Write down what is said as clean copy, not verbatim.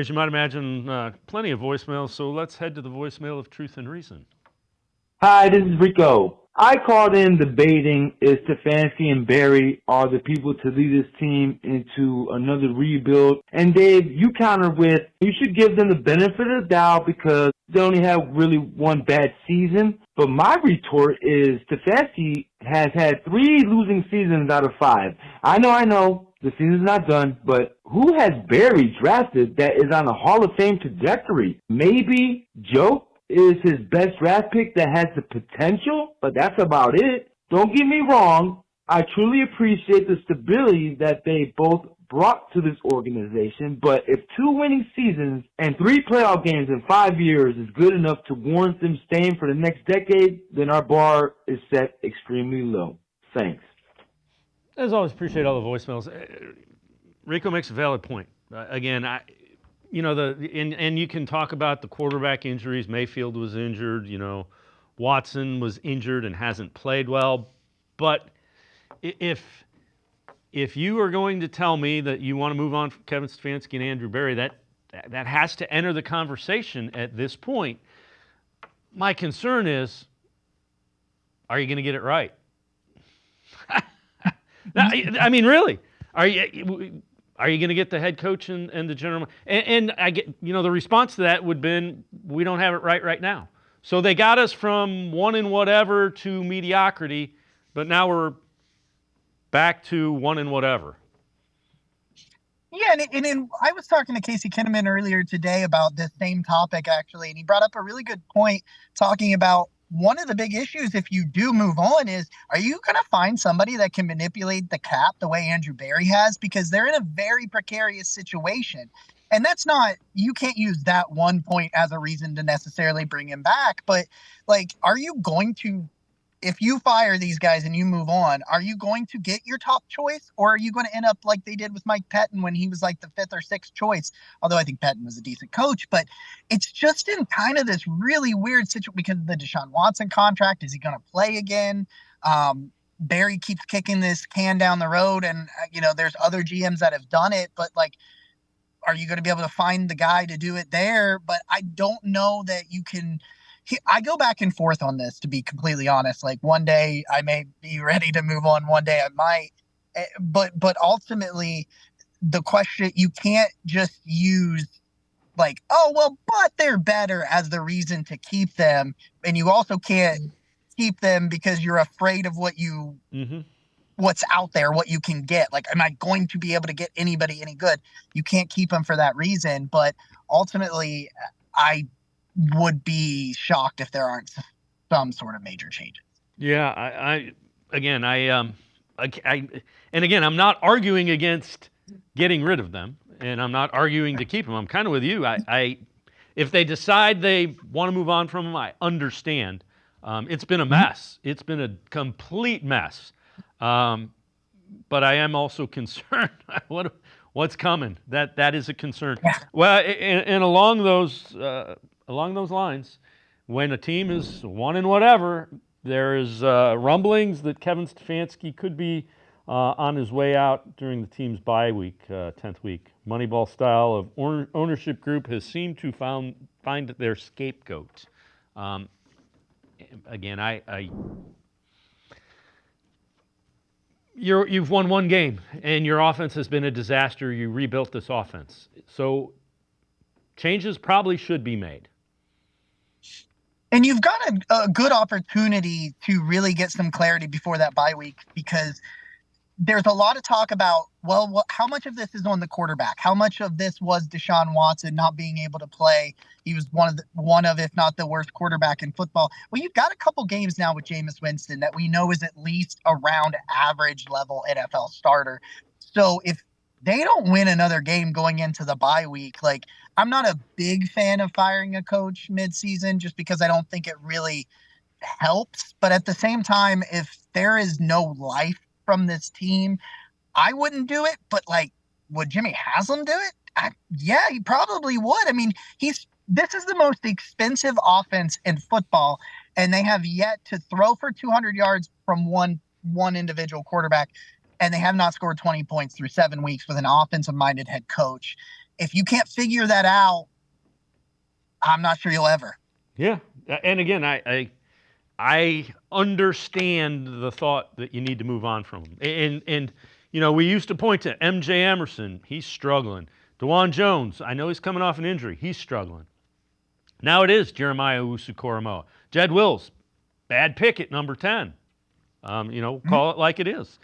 As you might imagine, plenty of voicemails, so let's head to the voicemail of Truth and Reason. Hi, this is Rico. I called in debating if Stefanski and Barry are the people to lead this team into another rebuild. And Dave, you countered with you should give them the benefit of the doubt because they only have really one bad season. But my retort is Stefanski has had 3 losing seasons out of 5. I know. The season's not done, but who has Barry drafted that is on a Hall of Fame trajectory? Maybe Joe is his best draft pick that has the potential, but that's about it. Don't get me wrong. I truly appreciate the stability that they both brought to this organization, but if 2 winning seasons and 3 playoff games in 5 years is good enough to warrant them staying for the next decade, then our bar is set extremely low. Thanks. As always, appreciate all the voicemails. Rico makes a valid point. Again, and you can talk about the quarterback injuries. Mayfield was injured. Watson was injured and hasn't played well. But if you are going to tell me that you want to move on from Kevin Stefanski and Andrew Berry, that has to enter the conversation at this point. My concern is, are you going to get it right? I mean, really, are you going to get the head coach and the general? And I get, the response to that would have been, we don't have it right now. So they got us from 1 and whatever to mediocrity, but now we're back to 1 and whatever. Yeah, and I was talking to Casey Kinnaman earlier today about this same topic, actually, and he brought up a really good point talking about one of the big issues if you do move on is, are you going to find somebody that can manipulate the cap the way Andrew Berry has? Because they're in a very precarious situation. And that's not, you can't use that one point as a reason to necessarily bring him back. But, are you going to, if you fire these guys and you move on, are you going to get your top choice, or are you going to end up like they did with Mike Pettin when he was like the 5th or 6th choice? Although I think Pettin was a decent coach, but it's just in kind of this really weird situation because of the Deshaun Watson contract. Is he going to play again? Barry keeps kicking this can down the road, and there's other GMs that have done it, but are you going to be able to find the guy to do it there? But I don't know that you can. I go back and forth on this, to be completely honest. One day I may be ready to move on. One day I might. But ultimately, the question, you can't just use but they're better as the reason to keep them. And you also can't keep them because you're afraid of what you what's out there, what you can get. Am I going to be able to get anybody any good? You can't keep them for that reason. But ultimately, I would be shocked if there aren't some sort of major changes. Yeah, I'm not arguing against getting rid of them, and I'm not arguing to keep them. I'm kind of with you. If they decide they want to move on from them, I understand. It's been a mess. It's been a complete mess. But I am also concerned. What's coming? That is a concern. Yeah. Well, and along those lines, when a team is 1 and whatever, there is rumblings that Kevin Stefanski could be on his way out during the team's bye week, 10th week. Moneyball style of ownership group has seemed to find their scapegoat. Again, you've won 1 game, and your offense has been a disaster. You rebuilt this offense. So changes probably should be made. And you've got a good opportunity to really get some clarity before that bye week, because there's a lot of talk about, how much of this is on the quarterback? How much of this was Deshaun Watson not being able to play? He was one of, if not the worst quarterback in football. Well, you've got a couple games now with Jameis Winston that we know is at least around average level NFL starter. So if they don't win another game going into the bye week, I'm not a big fan of firing a coach midseason just because I don't think it really helps. But at the same time, if there is no life from this team, I wouldn't do it. But would Jimmy Haslam do it? Yeah, he probably would. I mean, this is the most expensive offense in football, and they have yet to throw for 200 yards from one individual quarterback, and they have not scored 20 points through 7 weeks with an offensive-minded head coach. if you can't figure that out, I'm not sure you'll ever. Yeah, and again, I understand the thought that you need to move on from him. And we used to point to MJ Emerson, he's struggling. DeJuan Jones, I know he's coming off an injury, he's struggling. Now it is Jeremiah Owusu-Koramoah. Jed Wills, bad pick at number 10. Call it like it is.